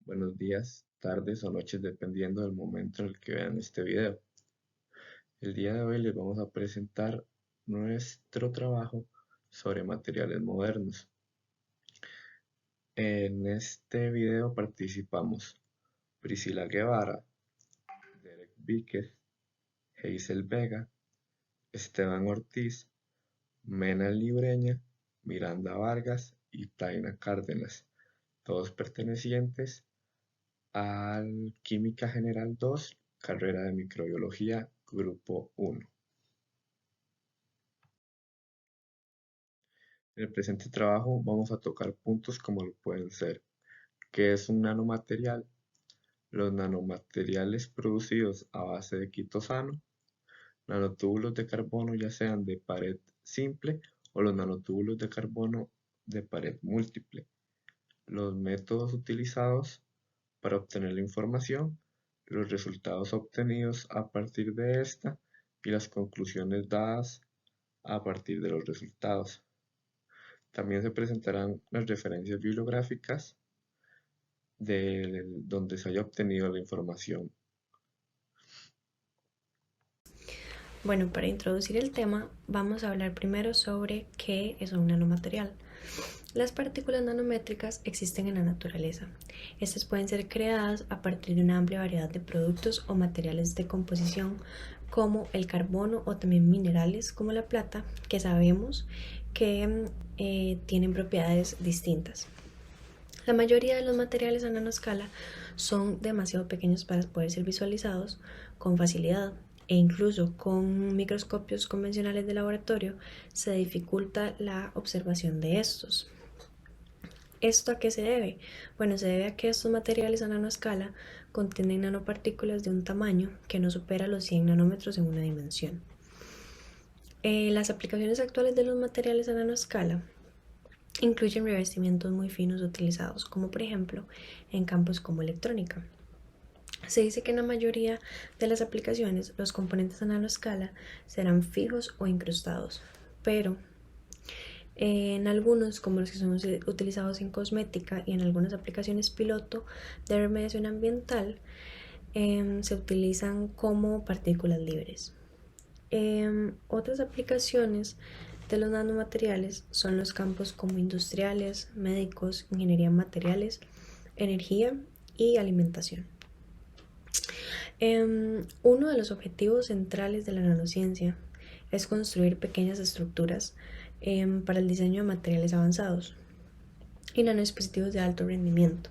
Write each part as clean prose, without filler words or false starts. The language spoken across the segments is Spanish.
Buenos días, tardes o noches dependiendo del momento en el que vean este video. El día de hoy les vamos a presentar nuestro trabajo sobre materiales modernos. En este video participamos Priscila Guevara, Derek Víquez, Hazel Vega, Esteban Ortiz, Mena Libreña, Miranda Vargas y Taina Cárdenas, todos pertenecientes al Química General 2, carrera de Microbiología, Grupo 1. En el presente trabajo vamos a tocar puntos como lo pueden ser: ¿qué es un nanomaterial? Los nanomateriales producidos a base de quitosano, nanotúbulos de carbono ya sean de pared simple o los nanotúbulos de carbono de pared múltiple, los métodos utilizados para obtener la información, los resultados obtenidos a partir de esta y las conclusiones dadas a partir de los resultados. También se presentarán las referencias bibliográficas de donde se haya obtenido la información. Bueno, para introducir el tema, vamos a hablar primero sobre qué es un nanomaterial. Las partículas nanométricas existen en la naturaleza. Estas pueden ser creadas a partir de una amplia variedad de productos o materiales de composición, como el carbono o también minerales como la plata, que sabemos que tienen propiedades distintas. La mayoría de los materiales a nanoescala son demasiado pequeños para poder ser visualizados con facilidad, e incluso con microscopios convencionales de laboratorio se dificulta la observación de estos. ¿Esto a qué se debe? Bueno, se debe a que estos materiales a nanoescala contienen nanopartículas de un tamaño que no supera los 100 nanómetros en una dimensión. Las aplicaciones actuales de los materiales a nanoescala incluyen revestimientos muy finos utilizados, como por ejemplo en campos como electrónica. Se dice que en la mayoría de las aplicaciones los componentes a nanoescala serán fijos o incrustados, pero en algunos, como los que son utilizados en cosmética y en algunas aplicaciones piloto de remediación ambiental, se utilizan como partículas libres. Otras aplicaciones de los nanomateriales son los campos como industriales, médicos, ingeniería en materiales, energía y alimentación. Uno de los objetivos centrales de la nanociencia es construir pequeñas estructuras para el diseño de materiales avanzados y nanodispositivos de alto rendimiento.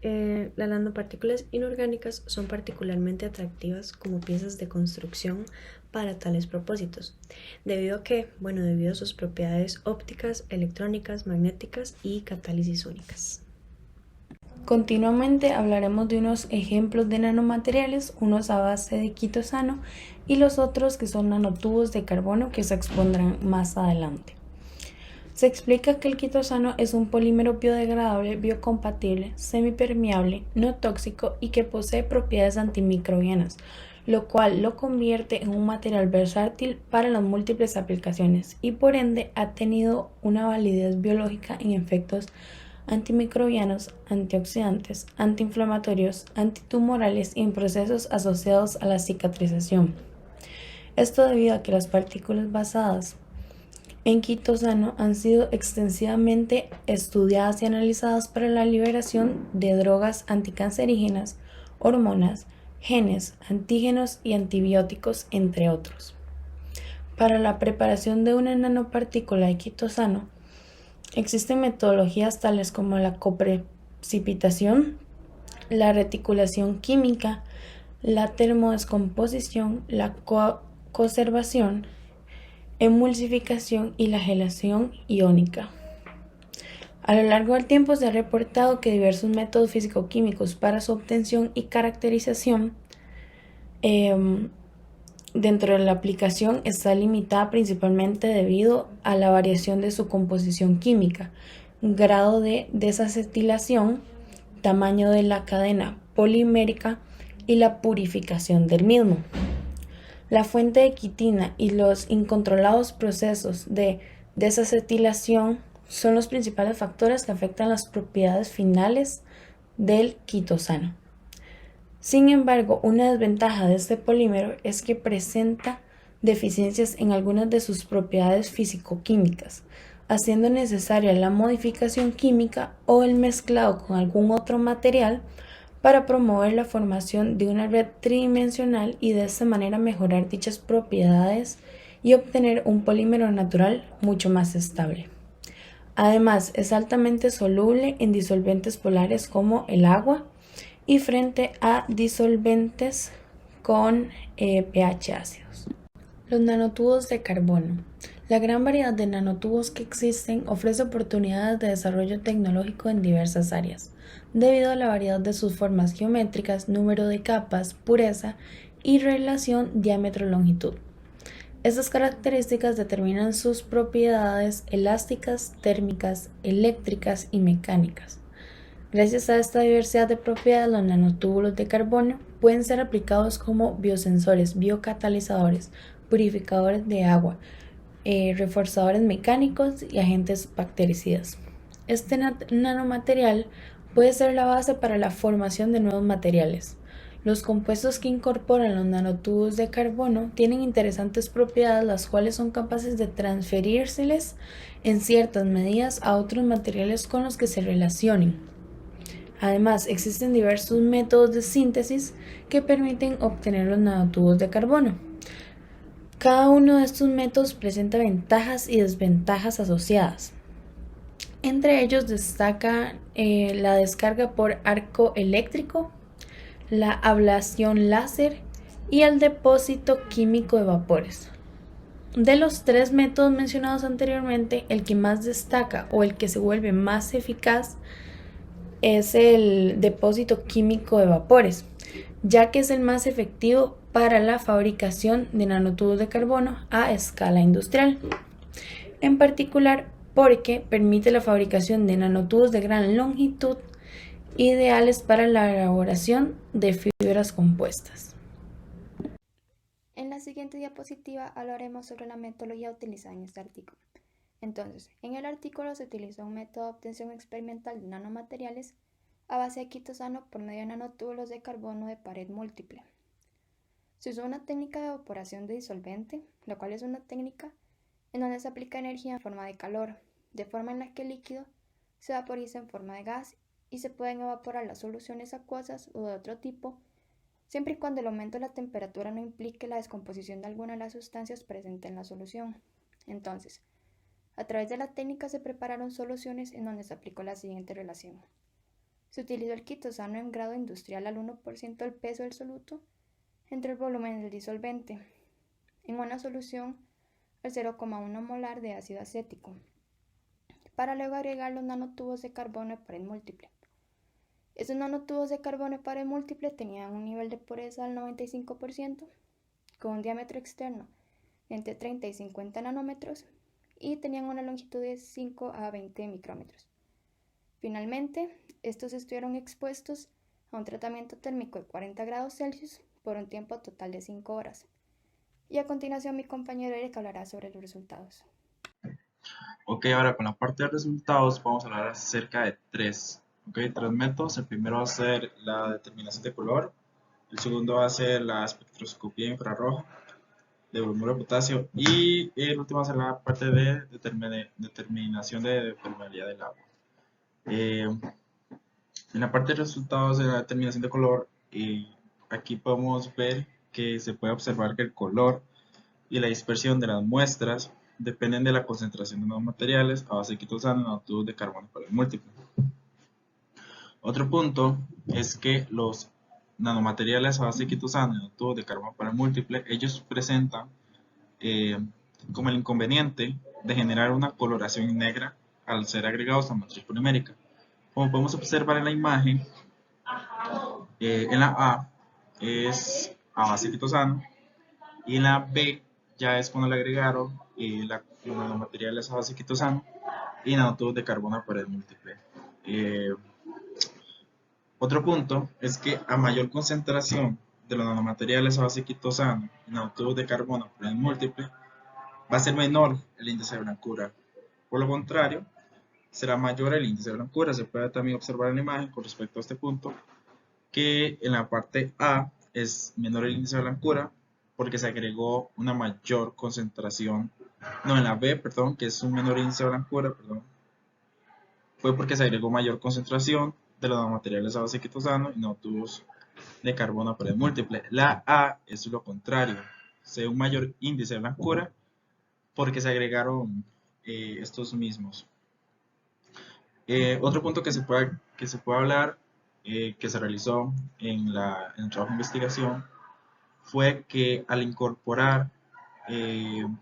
Las nanopartículas inorgánicas son particularmente atractivas como piezas de construcción para tales propósitos, debido a sus propiedades ópticas, electrónicas, magnéticas y catálisis únicas. Continuamente hablaremos de unos ejemplos de nanomateriales, unos a base de quitosano y los otros que son nanotubos de carbono que se expondrán más adelante. Se explica que el quitosano es un polímero biodegradable, biocompatible, semipermeable, no tóxico y que posee propiedades antimicrobianas, lo cual lo convierte en un material versátil para las múltiples aplicaciones y por ende ha tenido una validez biológica en efectos antimicrobianos, antioxidantes, antiinflamatorios, antitumorales y en procesos asociados a la cicatrización. Esto debido a que las partículas basadas en quitosano han sido extensivamente estudiadas y analizadas para la liberación de drogas anticancerígenas, hormonas, genes, antígenos y antibióticos, entre otros. Para la preparación de una nanopartícula de quitosano, existen metodologías tales como la coprecipitación, la reticulación química, la termodescomposición, la conservación, emulsificación y la gelación iónica. A lo largo del tiempo se ha reportado que diversos métodos físico-químicos para su obtención y caracterización dentro de la aplicación está limitada principalmente debido a la variación de su composición química, grado de desacetilación, tamaño de la cadena polimérica y la purificación del mismo. La fuente de quitina y los incontrolados procesos de desacetilación son los principales factores que afectan las propiedades finales del quitosano. Sin embargo, una desventaja de este polímero es que presenta deficiencias en algunas de sus propiedades físico-químicas, haciendo necesaria la modificación química o el mezclado con algún otro material para promover la formación de una red tridimensional y de esta manera mejorar dichas propiedades y obtener un polímero natural mucho más estable. Además, es altamente soluble en disolventes polares como el agua y frente a disolventes con pH ácidos. Los nanotubos de carbono. La gran variedad de nanotubos que existen ofrece oportunidades de desarrollo tecnológico en diversas áreas, debido a la variedad de sus formas geométricas, número de capas, pureza y relación diámetro-longitud. Estas características determinan sus propiedades elásticas, térmicas, eléctricas y mecánicas. Gracias a esta diversidad de propiedades, los nanotúbulos de carbono pueden ser aplicados como biosensores, biocatalizadores, purificadores de agua, reforzadores mecánicos y agentes bactericidas. Este nanomaterial puede ser la base para la formación de nuevos materiales. Los compuestos que incorporan los nanotubos de carbono tienen interesantes propiedades, las cuales son capaces de transferírseles en ciertas medidas a otros materiales con los que se relacionen. Además, existen diversos métodos de síntesis que permiten obtener los nanotubos de carbono. Cada uno de estos métodos presenta ventajas y desventajas asociadas. Entre ellos destaca la descarga por arco eléctrico, la ablación láser y el depósito químico de vapores. De los tres métodos mencionados anteriormente, el que más destaca o el que se vuelve más eficaz es el depósito químico de vapores, ya que es el más efectivo para la fabricación de nanotubos de carbono a escala industrial. En particular, porque permite la fabricación de nanotubos de gran longitud, ideales para la elaboración de fibras compuestas. En la siguiente diapositiva hablaremos sobre la metodología utilizada en este artículo. Entonces, en el artículo se utiliza un método de obtención experimental de nanomateriales a base de quitosano por medio de nanotúbulos de carbono de pared múltiple. Se usó una técnica de evaporación de disolvente, la cual es una técnica en donde se aplica energía en forma de calor, de forma en la que el líquido se vaporiza en forma de gas y se pueden evaporar las soluciones acuosas o de otro tipo, siempre y cuando el aumento de la temperatura no implique la descomposición de alguna de las sustancias presentes en la solución. Entonces, a través de la técnica se prepararon soluciones en donde se aplicó la siguiente relación. Se utilizó el quitosano en grado industrial al 1% del peso del soluto entre el volumen del disolvente, en una solución al 0,1 molar de ácido acético, para luego agregar los nanotubos de carbono de pared múltiple. Estos nanotubos de carbono de pared múltiple tenían un nivel de pureza del 95%, con un diámetro externo de entre 30 y 50 nanómetros, y tenían una longitud de 5 a 20 micrómetros. Finalmente, estos estuvieron expuestos a un tratamiento térmico de 40 grados Celsius por un tiempo total de 5 horas. Y a continuación mi compañero Eric hablará sobre los resultados. Ok, ahora con la parte de resultados vamos a hablar acerca de tres métodos. El primero va a ser la determinación de color, el segundo va a ser la espectroscopía infrarroja de bromuro de potasio y el último va a ser la parte de determinación de permeabilidad del agua. En la parte de resultados de la determinación de color, aquí podemos ver que se puede observar que el color y la dispersión de las muestras dependen de la concentración de nuevos materiales a base de quitosano y nanotubos de carbono pared múltiple. Otro punto es que los nanomateriales a base de quitosano y nanotubos de carbono pared múltiple, ellos presentan como el inconveniente de generar una coloración negra al ser agregados a matriz polimérica. Como podemos observar en la imagen, en la A es a base de quitosano y en la B ya es cuando le agregaron los nanomateriales a base de quitosano y nanotubos de carbono a pared múltiple. Otro punto es que a mayor concentración de los nanomateriales a base de quitosano y nanotubos de carbono a pared múltiple, va a ser menor el índice de blancura. Por lo contrario, será mayor el índice de blancura. Se puede también observar en la imagen con respecto a este punto que en la parte A es menor el índice de blancura porque se agregó una mayor concentración, no, en la B, perdón, que es un menor índice de blancura, perdón, fue porque se agregó mayor concentración de los nanomateriales a base de quitosano y nanotubos de carbono a pared múltiple. La A es lo contrario, se ve un mayor índice de blancura porque se agregaron estos mismos. Otro punto que se puede hablar, que se realizó en el trabajo de investigación, fue que al incorporar un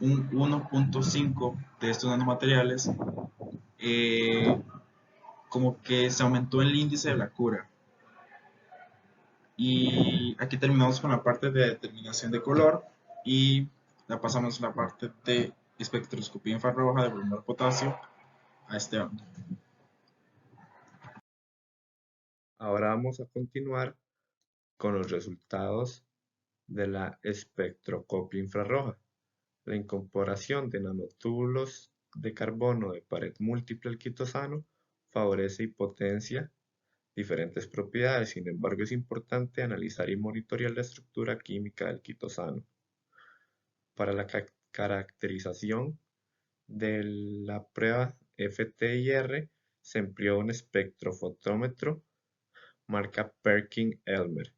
1.5 de estos nanomateriales, como que se aumentó el índice de blancura. Y aquí terminamos con la parte de determinación de color y la pasamos a la parte de espectroscopía infrarroja de bromuro de potasio a Esteban. Ahora vamos a continuar con los resultados de la espectroscopia infrarroja. La incorporación de nanotúbulos de carbono de pared múltiple al quitosano favorece y potencia diferentes propiedades. Sin embargo, es importante analizar y monitorear la estructura química del quitosano. Para la caracterización de la prueba FTIR se empleó un espectrofotómetro marca Perkin-Elmer.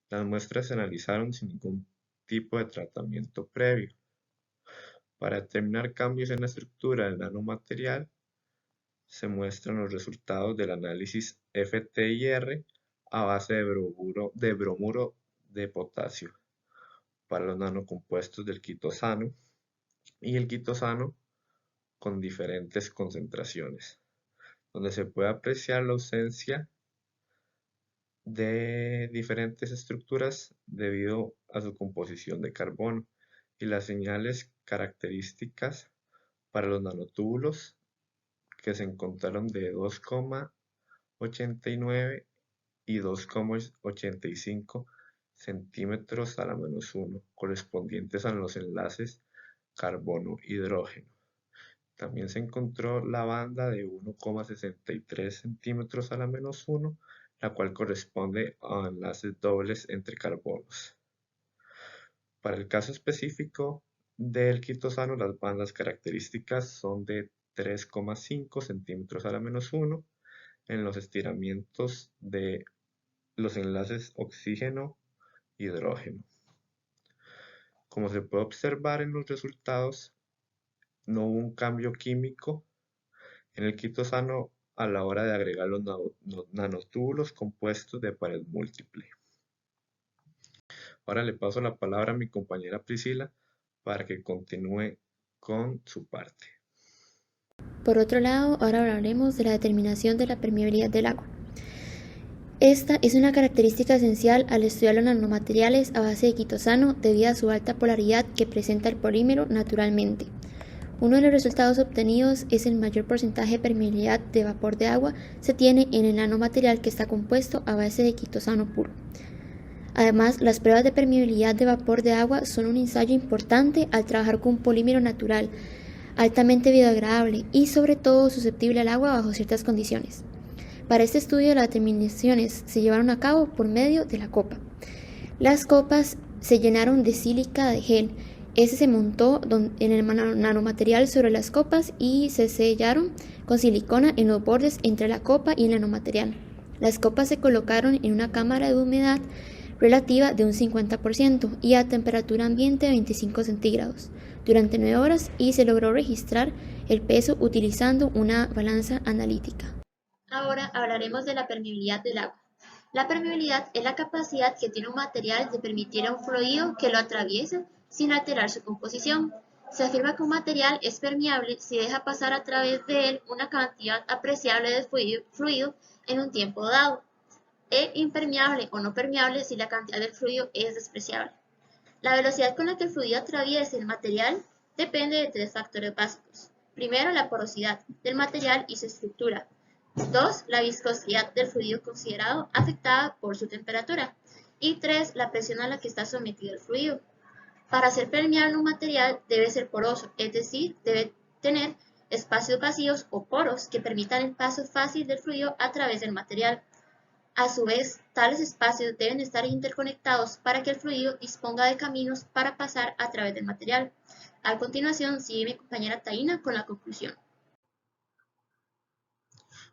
Las muestras se analizaron sin ningún tipo de tratamiento previo. Para determinar cambios en la estructura del nanomaterial, se muestran los resultados del análisis FTIR a base de bromuro de potasio para los nanocompuestos del quitosano y el quitosano con diferentes concentraciones, donde se puede apreciar la ausencia de diferentes estructuras debido a su composición de carbono y las señales características para los nanotúbulos que se encontraron de 2,89 y 2,85 centímetros a la -1, correspondientes a los enlaces carbono-hidrógeno. También se encontró la banda de 1,63 centímetros a la -1, la cual corresponde a enlaces dobles entre carbonos. Para el caso específico del quitosano, las bandas características son de 3,5 centímetros a la -1 en los estiramientos de los enlaces oxígeno-hidrógeno. Como se puede observar en los resultados, no hubo un cambio químico en el quitosano a la hora de agregar los nanotúbulos compuestos de pared múltiple. Ahora le paso la palabra a mi compañera Priscila para que continúe con su parte. Por otro lado, ahora hablaremos de la determinación de la permeabilidad del agua. Esta es una característica esencial al estudiar los nanomateriales a base de quitosano debido a su alta polaridad que presenta el polímero naturalmente. Uno de los resultados obtenidos es el mayor porcentaje de permeabilidad de vapor de agua se tiene en el nanomaterial que está compuesto a base de quitosano puro. Además, las pruebas de permeabilidad de vapor de agua son un ensayo importante al trabajar con un polímero natural, altamente biodegradable y sobre todo susceptible al agua bajo ciertas condiciones. Para este estudio las determinaciones se llevaron a cabo por medio de la copa. Las copas se llenaron de sílica de gel. Ese se montó en el nanomaterial sobre las copas y se sellaron con silicona en los bordes entre la copa y el nanomaterial. Las copas se colocaron en una cámara de humedad relativa de un 50% y a temperatura ambiente de 25 centígrados durante 9 horas y se logró registrar el peso utilizando una balanza analítica. Ahora hablaremos de la permeabilidad del agua. La permeabilidad es la capacidad que tiene un material de permitir a un fluido que lo atraviese sin alterar su composición. Se afirma que un material es permeable si deja pasar a través de él una cantidad apreciable de fluido en un tiempo dado. E impermeable o no permeable si la cantidad del fluido es despreciable. La velocidad con la que el fluido atraviesa el material depende de 3 factores básicos. Primero, la porosidad del material y su estructura. 2. La viscosidad del fluido considerado afectada por su temperatura. Y 3. La presión a la que está sometido el fluido. Para ser permeable un material debe ser poroso, es decir, debe tener espacios vacíos o poros que permitan el paso fácil del fluido a través del material. A su vez, tales espacios deben estar interconectados para que el fluido disponga de caminos para pasar a través del material. A continuación, sigue mi compañera Taina con la conclusión.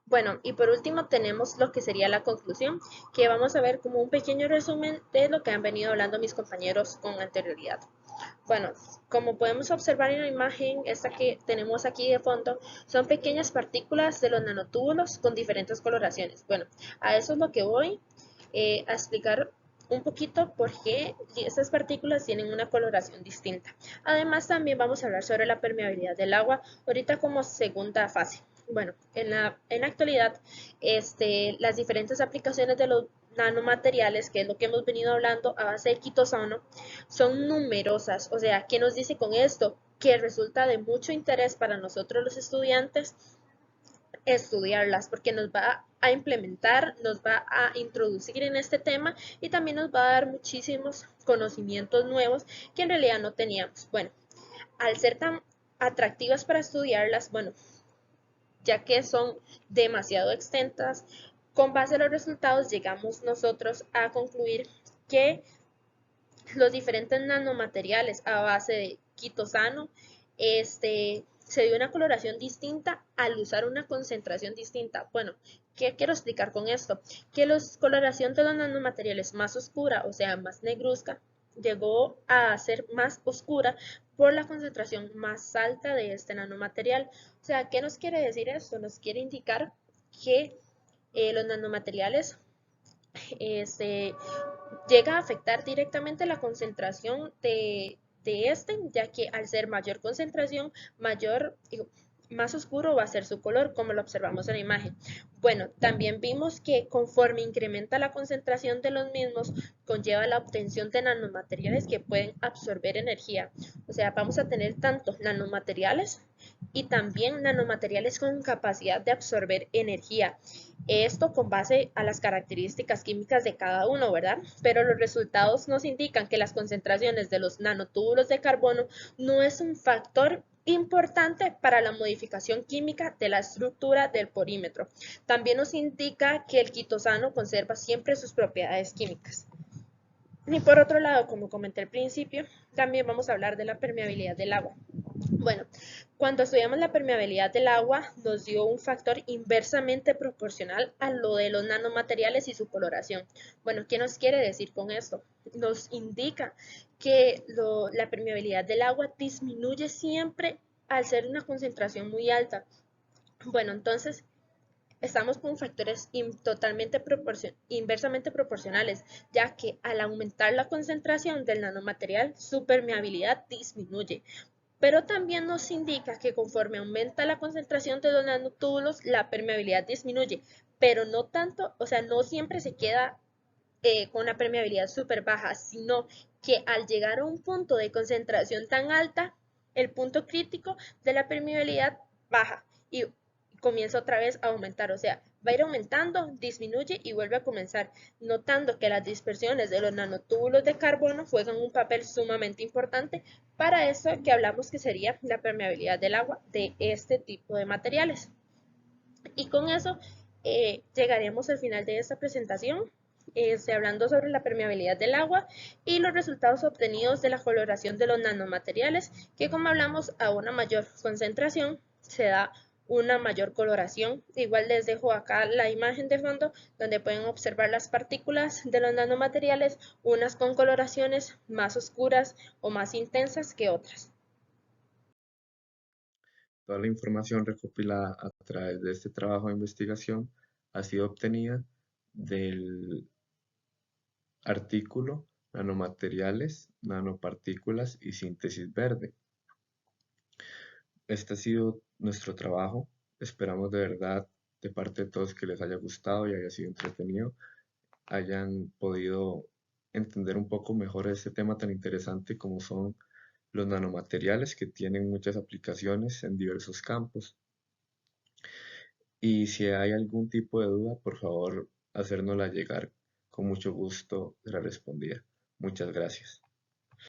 Bueno, y por último tenemos lo que sería la conclusión, que vamos a ver como un pequeño resumen de lo que han venido hablando mis compañeros con anterioridad. Bueno, como podemos observar en la imagen, esta que tenemos aquí de fondo, son pequeñas partículas de los nanotúbulos con diferentes coloraciones. Bueno, a eso es lo que voy a explicar un poquito por qué estas partículas tienen una coloración distinta. Además, también vamos a hablar sobre la permeabilidad del agua, ahorita como segunda fase. Bueno, en la actualidad, las diferentes aplicaciones de los nanomateriales, que es lo que hemos venido hablando a base de quitosano, son numerosas. O sea, ¿qué nos dice con esto? Que resulta de mucho interés para nosotros los estudiantes estudiarlas, porque nos va a implementar, nos va a introducir en este tema y también nos va a dar muchísimos conocimientos nuevos que en realidad no teníamos. Bueno, al ser tan atractivas para estudiarlas, bueno, ya que son demasiado extensas, con base a los resultados llegamos nosotros a concluir que los diferentes nanomateriales a base de quitosano se dio una coloración distinta al usar una concentración distinta. Bueno, ¿qué quiero explicar con esto? Que la coloración de los nanomateriales más oscura, o sea, más negruzca, llegó a ser más oscura por la concentración más alta de este nanomaterial. O sea, ¿qué nos quiere decir esto? Nos quiere indicar que los nanomateriales llega a afectar directamente la concentración de ya que al ser mayor concentración, más oscuro va a ser su color, como lo observamos en la imagen. Bueno, también vimos que conforme incrementa la concentración de los mismos, conlleva la obtención de nanomateriales que pueden absorber energía. O sea, vamos a tener tanto nanomateriales y también nanomateriales con capacidad de absorber energía. Esto con base a las características químicas de cada uno, ¿verdad? Pero los resultados nos indican que las concentraciones de los nanotúbulos de carbono no es un factor importante para la modificación química de la estructura del porímetro. También nos indica que el quitosano conserva siempre sus propiedades químicas. Y por otro lado, como comenté al principio, también vamos a hablar de la permeabilidad del agua. Bueno, cuando estudiamos la permeabilidad del agua, nos dio un factor inversamente proporcional a lo de los nanomateriales y su coloración. Bueno, ¿qué nos quiere decir con esto? Nos indica que la permeabilidad del agua disminuye siempre al ser una concentración muy alta. Bueno, entonces estamos con factores inversamente proporcionales, ya que al aumentar la concentración del nanomaterial, su permeabilidad disminuye. Pero también nos indica que conforme aumenta la concentración de los nanotúbulos, la permeabilidad disminuye, pero no tanto, o sea, no siempre se queda con una permeabilidad súper baja, sino que al llegar a un punto de concentración tan alta, el punto crítico de la permeabilidad baja y comienza otra vez a aumentar, o sea, va a ir aumentando, disminuye y vuelve a comenzar, notando que las dispersiones de los nanotúbulos de carbono juegan un papel sumamente importante para eso que hablamos que sería la permeabilidad del agua de este tipo de materiales. Y con eso llegaremos al final de esta presentación, hablando sobre la permeabilidad del agua y los resultados obtenidos de la coloración de los nanomateriales, que como hablamos a una mayor concentración se da una mayor coloración. Igual les dejo acá la imagen de fondo donde pueden observar las partículas de los nanomateriales, unas con coloraciones más oscuras o más intensas que otras. Toda la información recopilada a través de este trabajo de investigación ha sido obtenida del artículo Nanomateriales, nanopartículas y síntesis verde. Este ha sido nuestro trabajo. Esperamos de verdad de parte de todos que les haya gustado y haya sido entretenido, hayan podido entender un poco mejor este tema tan interesante como son los nanomateriales, que tienen muchas aplicaciones en diversos campos. Y si hay algún tipo de duda, por favor, hacérnosla llegar. Con mucho gusto será respondida. Muchas gracias.